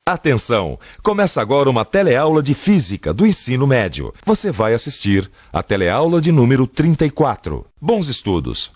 Atenção! Começa agora uma teleaula de Física do Ensino Médio. Você vai assistir a teleaula de número 34. Bons estudos!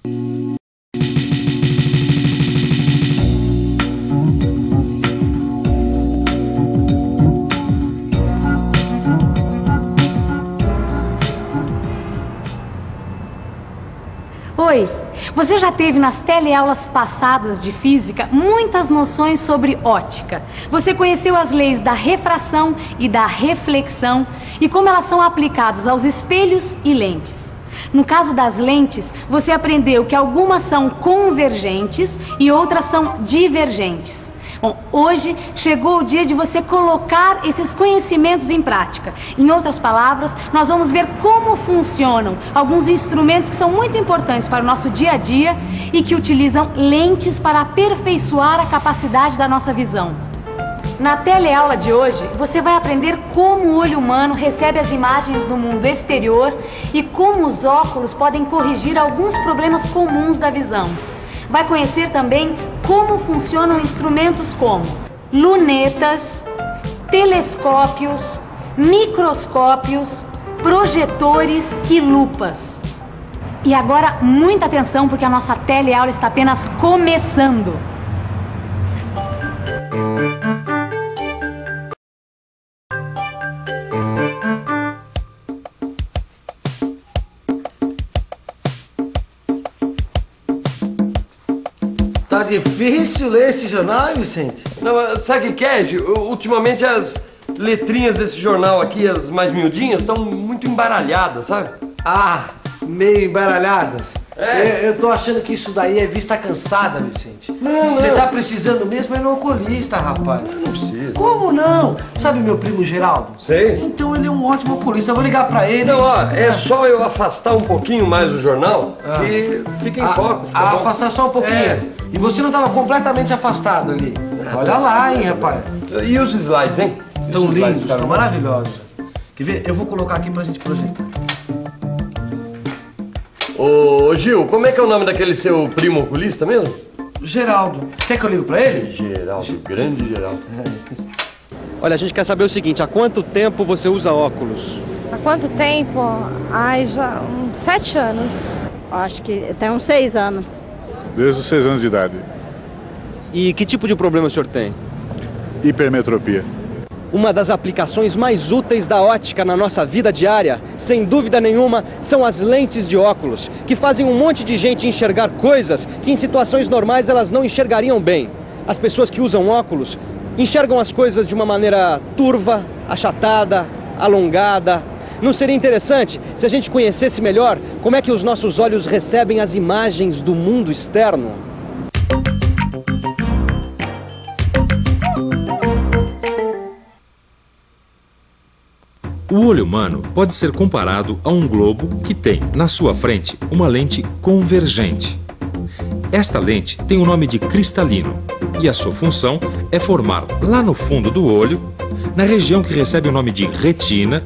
Oi! Você já teve nas teleaulas passadas de física muitas noções sobre ótica. Você conheceu as leis da refração e da reflexão e como elas são aplicadas aos espelhos e lentes. No caso das lentes, você aprendeu que algumas são convergentes e outras são divergentes. Bom, hoje chegou o dia de você colocar esses conhecimentos em prática. Em outras palavras, nós vamos ver como funcionam alguns instrumentos que são muito importantes para o nosso dia a dia e que utilizam lentes para aperfeiçoar a capacidade da nossa visão. Na teleaula de hoje, você vai aprender como o olho humano recebe as imagens do mundo exterior e como os óculos podem corrigir alguns problemas comuns da visão. Vai conhecer também como funcionam instrumentos como lunetas, telescópios, microscópios, projetores e lupas. E agora, muita atenção, porque a nossa teleaula está apenas começando. Tá difícil ler esse jornal, Vicente? Não, sabe o que é, Gil? Ultimamente as letrinhas desse jornal aqui, as mais miudinhas, estão muito embaralhadas, sabe? Ah, meio embaralhadas. É. Eu tô achando que isso daí é vista cansada, Vicente. Não. Você tá precisando mesmo é no oculista, rapaz. Não precisa. Como não? Sabe meu primo Geraldo? Sei. Então ele é um ótimo oculista. Eu vou ligar pra ele. Não, ó, é só eu afastar um pouquinho mais o jornal e fica em foco. Fica bom. Afastar só um pouquinho. É. E você não tava completamente afastado ali. Olha lá, hein, rapaz. E os slides, hein? Tão Os slides, lindos, tão maravilhosos. Quer ver? Eu vou colocar aqui pra gente projetar. Ô, Gil, como é que é o nome daquele seu primo oculista mesmo? Geraldo. Quer que eu ligo pra ele? Geraldo, grande Geraldo. Olha, a gente quer saber o seguinte, há quanto tempo você usa óculos? Há quanto tempo? Ai, já uns 7 anos. Acho que tem uns 6 anos. Desde os 6 anos de idade. E que tipo de problema o senhor tem? Hipermetropia. Uma das aplicações mais úteis da ótica na nossa vida diária, sem dúvida nenhuma, são as lentes de óculos, que fazem um monte de gente enxergar coisas que em situações normais elas não enxergariam bem. As pessoas que usam óculos enxergam as coisas de uma maneira turva, achatada, alongada. Não seria interessante se a gente conhecesse melhor como é que os nossos olhos recebem as imagens do mundo externo? O olho humano pode ser comparado a um globo que tem, na sua frente, uma lente convergente. Esta lente tem o nome de cristalino e a sua função é formar lá no fundo do olho, na região que recebe o nome de retina,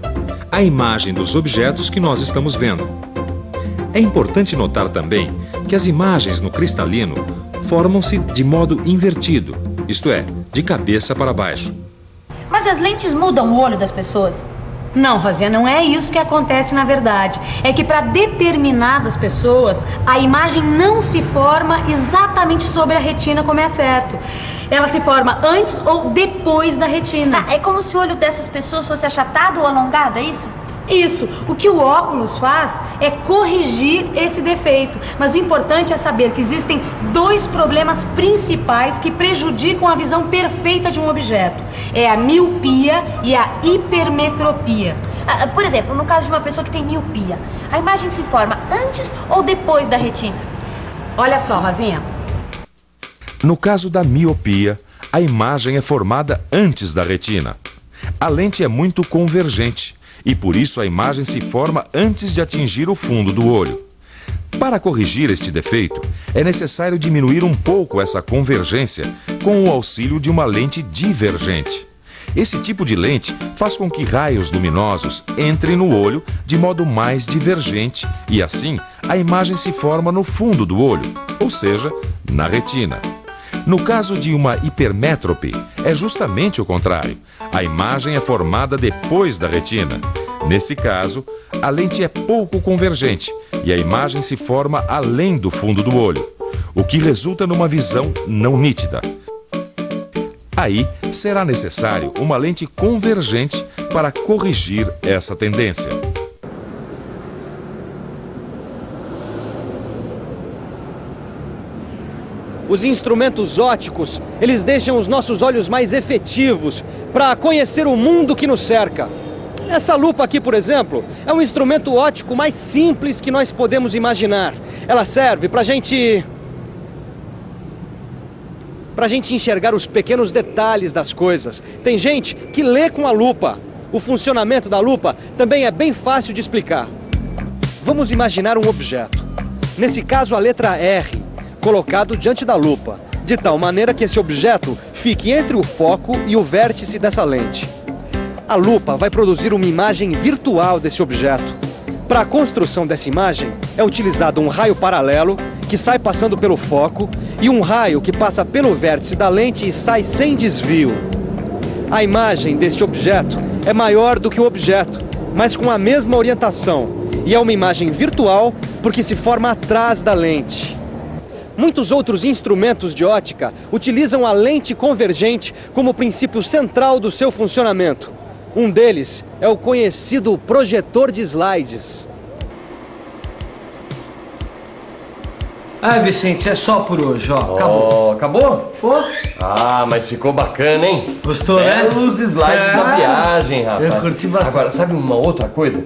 a imagem dos objetos que nós estamos vendo. É importante notar também que as imagens no cristalino formam-se de modo invertido, isto é, de cabeça para baixo. Mas as lentes mudam o olho das pessoas? Não, Rosinha, não é isso que acontece na verdade. É que para determinadas pessoas, a imagem não se forma exatamente sobre a retina como é certo. Ela se forma antes ou depois da retina. É como se o olho dessas pessoas fosse achatado ou alongado, é isso? Isso. O que o óculos faz é corrigir esse defeito. Mas o importante é saber que existem 2 problemas principais que prejudicam a visão perfeita de um objeto. É a miopia e a hipermetropia. Por exemplo, no caso de uma pessoa que tem miopia, a imagem se forma antes ou depois da retina? Olha só, Rosinha. No caso da miopia, a imagem é formada antes da retina. A lente é muito convergente e por isso a imagem se forma antes de atingir o fundo do olho. Para corrigir este defeito, é necessário diminuir um pouco essa convergência com o auxílio de uma lente divergente. Esse tipo de lente faz com que raios luminosos entrem no olho de modo mais divergente e assim a imagem se forma no fundo do olho, ou seja, na retina. No caso de uma hipermétrope, é justamente o contrário. A imagem é formada depois da retina. Nesse caso, a lente é pouco convergente e a imagem se forma além do fundo do olho, o que resulta numa visão não nítida. Aí, será necessário uma lente convergente para corrigir essa tendência. Os instrumentos ópticos, eles deixam os nossos olhos mais efetivos para conhecer o mundo que nos cerca. Essa lupa aqui, por exemplo, é um instrumento óptico mais simples que nós podemos imaginar. Ela serve para a gente enxergar os pequenos detalhes das coisas. Tem gente que lê com a lupa. O funcionamento da lupa também é bem fácil de explicar. Vamos imaginar um objeto. Nesse caso, a letra R, colocado diante da lupa, de tal maneira que esse objeto fique entre o foco e o vértice dessa lente. A lupa vai produzir uma imagem virtual desse objeto. Para a construção dessa imagem, é utilizado um raio paralelo que sai passando pelo foco e um raio que passa pelo vértice da lente e sai sem desvio. A imagem deste objeto é maior do que o objeto, mas com a mesma orientação, e é uma imagem virtual porque se forma atrás da lente. Muitos outros instrumentos de ótica utilizam a lente convergente como princípio central do seu funcionamento. Um deles é o conhecido projetor de slides. Ah, Vicente, é só por hoje, ó. Acabou. Acabou? Pô? Ah, mas ficou bacana, hein? Gostou, né? Belos slides da viagem, rapaz. Eu curti bastante. Agora, sabe uma outra coisa?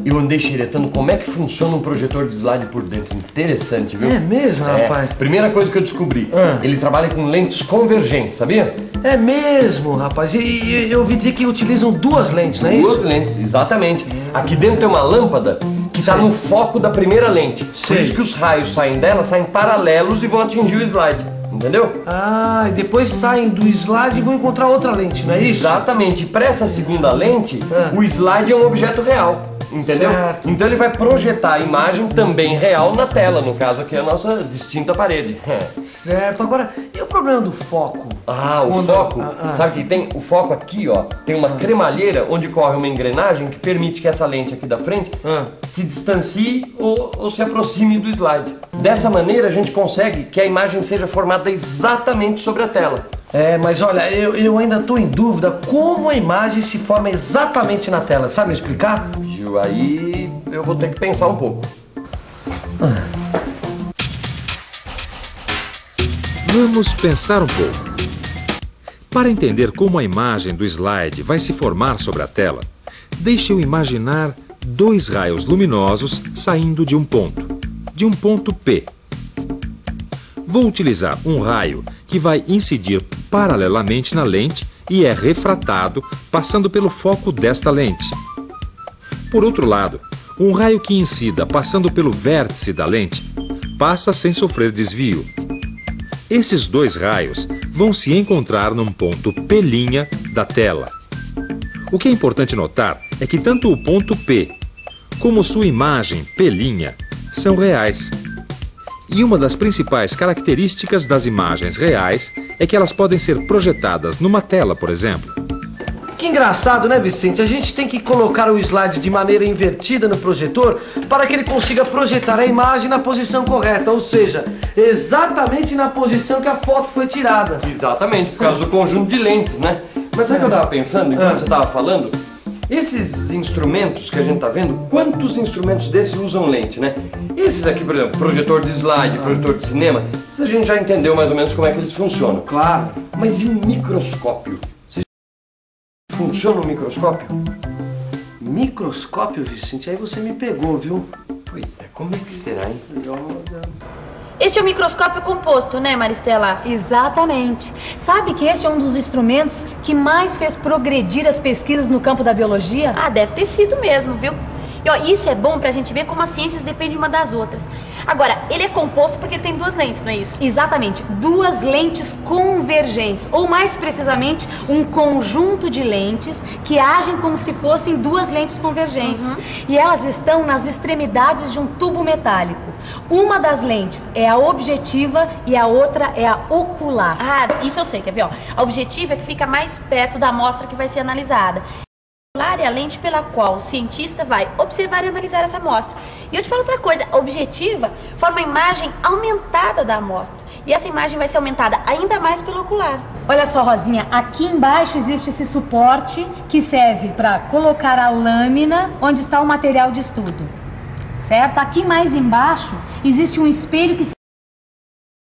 Eu andei xeretando como é que funciona um projetor de slide por dentro. Interessante, viu? É mesmo, rapaz? Primeira coisa que eu descobri, ele trabalha com lentes convergentes, sabia? É mesmo, rapaz. E eu ouvi dizer que utilizam duas lentes, não é isso? Duas lentes, exatamente. Aqui dentro tem uma lâmpada que está no foco da primeira lente. Por isso que os raios saem dela, saem paralelos e vão atingir o slide. Entendeu? Ah, e depois saem do slide e vão encontrar outra lente, não é isso? Exatamente. E para essa segunda lente, o slide é um objeto real. Entendeu? Certo. Então ele vai projetar a imagem também real na tela, no caso aqui é a nossa distinta parede. Certo. Agora, e o problema do foco? Ah, o foco? Sabe que tem? O foco aqui, ó, tem uma cremalheira onde corre uma engrenagem que permite que essa lente aqui da frente se distancie ou se aproxime do slide. Dessa maneira a gente consegue que a imagem seja formada exatamente sobre a tela. É, mas olha, eu ainda estou em dúvida como a imagem se forma exatamente na tela. Sabe me explicar? Gil, aí eu vou ter que pensar um pouco. Vamos pensar um pouco. Para entender como a imagem do slide vai se formar sobre a tela, deixe eu imaginar dois raios luminosos saindo de um ponto P. Vou utilizar um raio que vai incidir paralelamente na lente e é refratado passando pelo foco desta lente. Por outro lado, um raio que incida passando pelo vértice da lente passa sem sofrer desvio. Esses dois raios vão se encontrar num ponto P' da tela. O que é importante notar é que tanto o ponto P como sua imagem P' são reais. E uma das principais características das imagens reais é que elas podem ser projetadas numa tela, por exemplo. Que engraçado, né, Vicente? A gente tem que colocar o slide de maneira invertida no projetor para que ele consiga projetar a imagem na posição correta, ou seja, exatamente na posição que a foto foi tirada. Exatamente, por causa do conjunto de lentes, né? Mas sabe o que eu estava pensando enquanto você estava falando? Esses instrumentos que a gente está vendo, quantos instrumentos desses usam lente, né? Esses aqui, por exemplo, projetor de slide, projetor de cinema, isso a gente já entendeu mais ou menos como é que eles funcionam. Claro. Mas e um microscópio? Funciona um microscópio? Microscópio, Vicente? Aí você me pegou, viu? Pois é, como é que será, hein? Este é o microscópio composto, né, Maristela? Exatamente. Sabe que esse é um dos instrumentos que mais fez progredir as pesquisas no campo da biologia? Ah, deve ter sido mesmo, viu? E ó, isso é bom pra gente ver como as ciências dependem uma das outras. Agora, ele é composto porque ele tem duas lentes, não é isso? Exatamente. Duas lentes convergentes, ou mais precisamente, um conjunto de lentes que agem como se fossem duas lentes convergentes. E elas estão nas extremidades de um tubo metálico. Uma das lentes é a objetiva e a outra é a ocular. Ah, isso eu sei, quer ver? Ó, a objetiva é que fica mais perto da amostra que vai ser analisada. A ocular é a lente pela qual o cientista vai observar e analisar essa amostra. E eu te falo outra coisa, a objetiva forma uma imagem aumentada da amostra. E essa imagem vai ser aumentada ainda mais pelo ocular. Olha só, Rosinha, aqui embaixo existe esse suporte que serve para colocar a lâmina onde está o material de estudo. Certo? Aqui mais embaixo existe um espelho que serve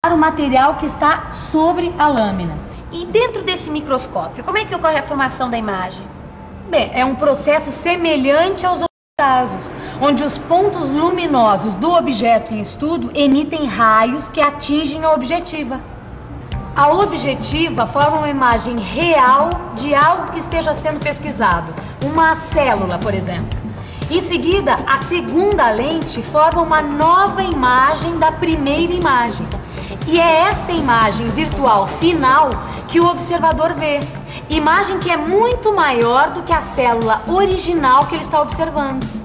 para o material que está sobre a lâmina. E dentro desse microscópio, como é que ocorre a formação da imagem? Bem, é um processo semelhante aos outros casos, onde os pontos luminosos do objeto em estudo emitem raios que atingem a objetiva. A objetiva forma uma imagem real de algo que esteja sendo pesquisado, uma célula, por exemplo. Em seguida, a segunda lente forma uma nova imagem da primeira imagem. E é esta imagem virtual final que o observador vê. Imagem que é muito maior do que a célula original que ele está observando.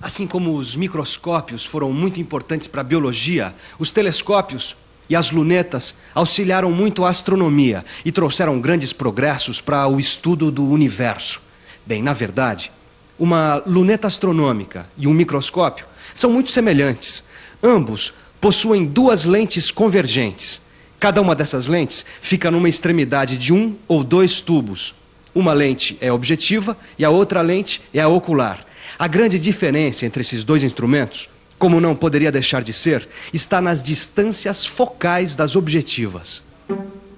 Assim como os microscópios foram muito importantes para a biologia, os telescópios e as lunetas auxiliaram muito a astronomia e trouxeram grandes progressos para o estudo do universo. Bem, na verdade, uma luneta astronômica e um microscópio são muito semelhantes. Ambos possuem duas lentes convergentes. Cada uma dessas lentes fica numa extremidade de um ou dois tubos. Uma lente é objetiva e a outra lente é a ocular. A grande diferença entre esses dois instrumentos, como não poderia deixar de ser, está nas distâncias focais das objetivas.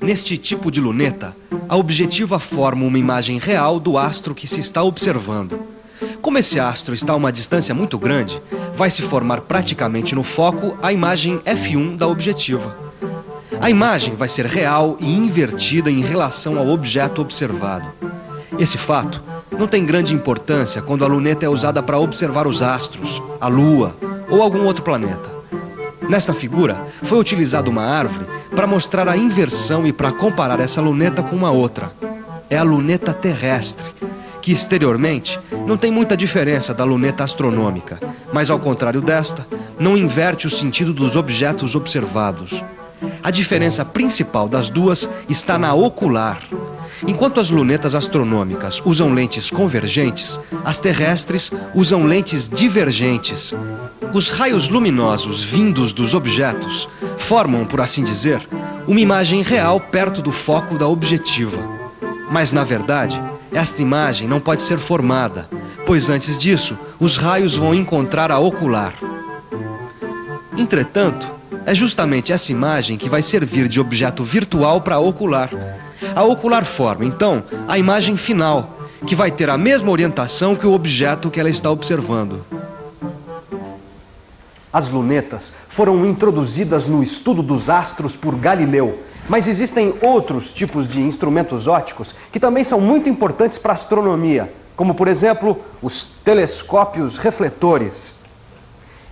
Neste tipo de luneta, a objetiva forma uma imagem real do astro que se está observando. Como esse astro está a uma distância muito grande, vai se formar praticamente no foco a imagem F1 da objetiva. A imagem vai ser real e invertida em relação ao objeto observado. Esse fato não tem grande importância quando a luneta é usada para observar os astros, a Lua ou algum outro planeta. Nesta figura, foi utilizada uma árvore para mostrar a inversão e para comparar essa luneta com uma outra. É a luneta terrestre, que exteriormente não tem muita diferença da luneta astronômica, mas ao contrário desta, não inverte o sentido dos objetos observados. A diferença principal das duas está na ocular. Enquanto as lunetas astronômicas usam lentes convergentes, as terrestres usam lentes divergentes. Os raios luminosos vindos dos objetos formam, por assim dizer, uma imagem real perto do foco da objetiva. Mas, na verdade, esta imagem não pode ser formada, pois antes disso, os raios vão encontrar a ocular. Entretanto, é justamente essa imagem que vai servir de objeto virtual para a ocular. A ocular forma, então, a imagem final, que vai ter a mesma orientação que o objeto que ela está observando. As lunetas foram introduzidas no estudo dos astros por Galileu, mas existem outros tipos de instrumentos ópticos que também são muito importantes para a astronomia, como, por exemplo, os telescópios refletores.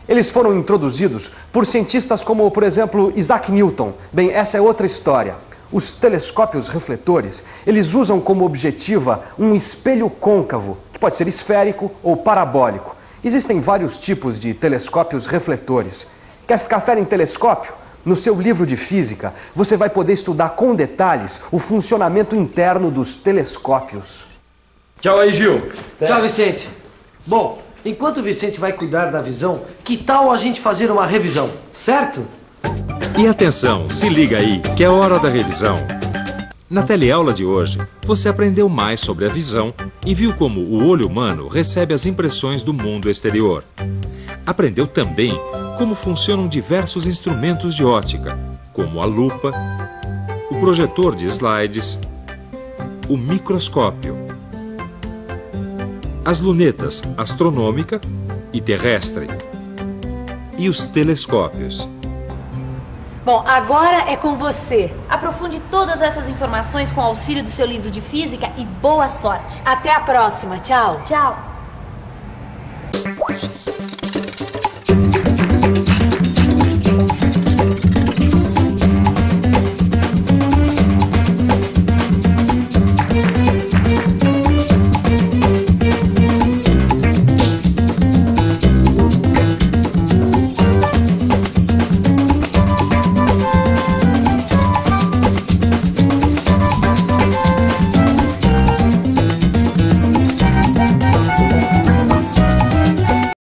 Eles foram introduzidos por cientistas como, por exemplo, Isaac Newton. Bem, essa é outra história. Os telescópios refletores, eles usam como objetiva um espelho côncavo, que pode ser esférico ou parabólico. Existem vários tipos de telescópios refletores. Quer ficar fera em telescópio? No seu livro de física, você vai poder estudar com detalhes o funcionamento interno dos telescópios. Tchau aí, Gil. Tchau, Vicente. Bom, enquanto o Vicente vai cuidar da visão, que tal a gente fazer uma revisão, certo? E atenção, se liga aí, que é hora da revisão. Na teleaula de hoje, você aprendeu mais sobre a visão e viu como o olho humano recebe as impressões do mundo exterior. Aprendeu também como funcionam diversos instrumentos de óptica, como a lupa, o projetor de slides, o microscópio, as lunetas astronômica e terrestre e os telescópios. Bom, agora é com você. Aprofunde todas essas informações com o auxílio do seu livro de física e boa sorte. Até a próxima. Tchau. Tchau.